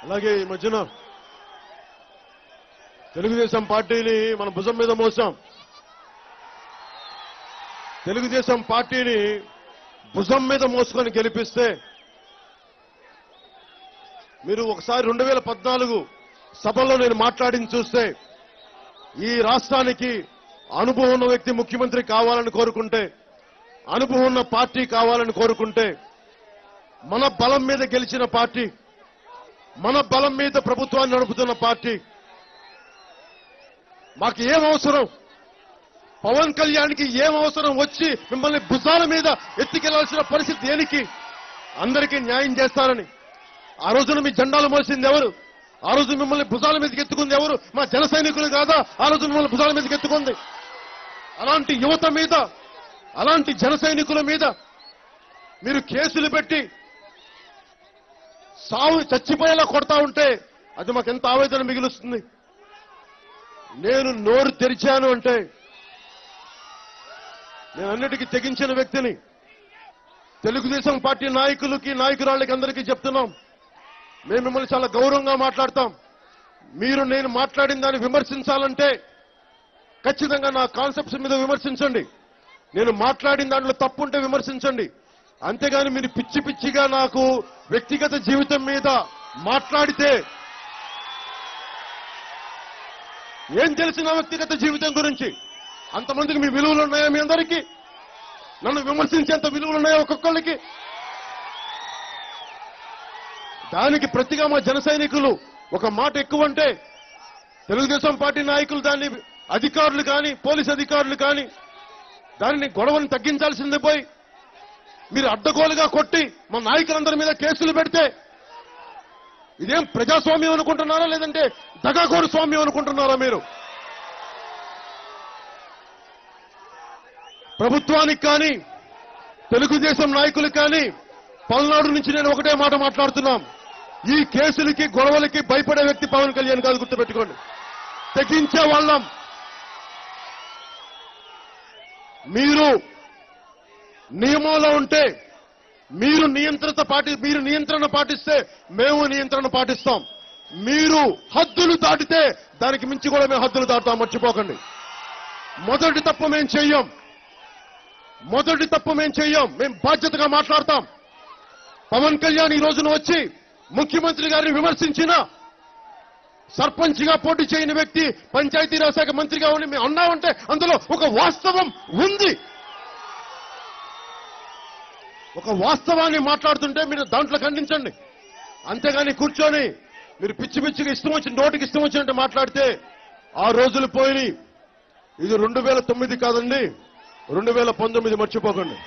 అలాగే ఈ మధ్యన తెలుగుదేశం పార్టీని మన భుజం మీద మోసాం. తెలుగుదేశం పార్టీని భుజం మీద మోసుకొని గెలిపిస్తే మీరు ఒకసారి 2014 సభలో నేను మాట్లాడింది చూస్తే ఈ రాష్ట్రానికి అనుభవం ఉన్న వ్యక్తి ముఖ్యమంత్రి కావాలని కోరుకుంటే, అనుభవం ఉన్న పార్టీ కావాలని కోరుకుంటే, మన బలం మీద గెలిచిన పార్టీ, మన బలం మీద ప్రభుత్వాన్ని నడుపుతున్న పార్టీ, మాకు ఏం అవసరం, పవన్ కళ్యాణ్కి ఏం అవసరం వచ్చి మిమ్మల్ని భుజాల మీద ఎత్తికెళ్లాల్సిన పరిస్థితి దేనికి? అందరికీ న్యాయం చేస్తారని ఆ రోజున మీ జెండాలు మోసింది ఎవరు? ఆ రోజు మిమ్మల్ని భుజాల మీదకి ఎత్తుకుంది ఎవరు? మా జన సైనికులు కాదా ఆ రోజు మిమ్మల్ని భుజాల మీదకి ఎత్తుకుంది? అలాంటి యువత మీద, అలాంటి జన సైనికుల మీద మీరు కేసులు పెట్టి సావు చచ్చిపోయేలా కొడతా ఉంటే అది మాకెంత ఆవేదన మిగులుస్తుంది. నేను నోరు తెరిచాను అంటే నేను అన్నిటికీ తెగించిన వ్యక్తిని. తెలుగుదేశం పార్టీ నాయకులకి, నాయకురాళ్ళకి అందరికీ చెప్తున్నాం, మేము మిమ్మల్ని చాలా గౌరవంగా మాట్లాడతాం. మీరు నేను మాట్లాడిన దాన్ని విమర్శించాలంటే ఖచ్చితంగా నా కాన్సెప్ట్స్ మీద విమర్శించండి. నేను మాట్లాడిన దాంట్లో తప్పుంటే విమర్శించండి. అంతేగాని మీరు పిచ్చి పిచ్చిగా నాకు వ్యక్తిగత జీవితం మీద మాట్లాడితే ఏం తెలిసిన వ్యక్తిగత జీవితం గురించి? అంతమందికి మీ విలువలు ఉన్నాయా? మీ అందరికీ నన్ను విమర్శించేంత విలువలు ఉన్నాయా ఒక్కొక్కళ్ళకి? దానికి ప్రతిగా మా జన సైనికులు ఒక మాట ఎక్కువ అంటే తెలుగుదేశం పార్టీ నాయకులు దాన్ని, అధికారులు కానీ, పోలీస్ అధికారులు కానీ దానిని గొడవను తగ్గించాల్సిందే పోయి మీరు అడ్డగోలుగా కొట్టి మా నాయకులందరి మీద కేసులు పెడితే ఇదేం ప్రజాస్వామ్యం అనుకుంటున్నారా, లేదంటే దగాకోరు స్వామ్యం అనుకుంటున్నారా? మీరు ప్రభుత్వానికి కానీ, తెలుగుదేశం నాయకులకు కానీ పల్నాడు నుంచి నేను ఒకటే మాట మాట్లాడుతున్నాం, ఈ కేసులకి గొడవలకి భయపడే వ్యక్తి పవన్ కళ్యాణ్ కాదు, గుర్తుపెట్టుకోండి. తెగించే వాళ్ళం. మీరు నియమంలో ఉంటే, మీరు నియంత్రణ పాటిస్తే మేము నియంత్రణ పాటిస్తాం. మీరు హద్దులు దాటితే దానికి మించి కూడా మేము హద్దులు దాటుతాం, మర్చిపోకండి. మొదటి తప్పు మేము చెయ్యం. మేము బాధ్యతగా మాట్లాడతాం. పవన్ కళ్యాణ్ ఈ రోజున వచ్చి ముఖ్యమంత్రి గారిని విమర్శించిన, సర్పంచ్గా పోటీ చేయని వ్యక్తి పంచాయతీరాజ్ శాఖ మంత్రిగా ఉండి మేము అన్నామంటే అందులో ఒక వాస్తవం ఉంది. ఒక వాస్తవాన్ని మాట్లాడుతుంటే మీరు దాంట్లో ఖండించండి. అంతేగాని కూర్చొని మీరు పిచ్చి పిచ్చిగా ఇష్టం వచ్చి నోటికి ఇష్టం వచ్చినట్టు మాట్లాడితే ఆ రోజులు పోయి. ఇది 2009 కాదండి, 2019 మర్చిపోకండి.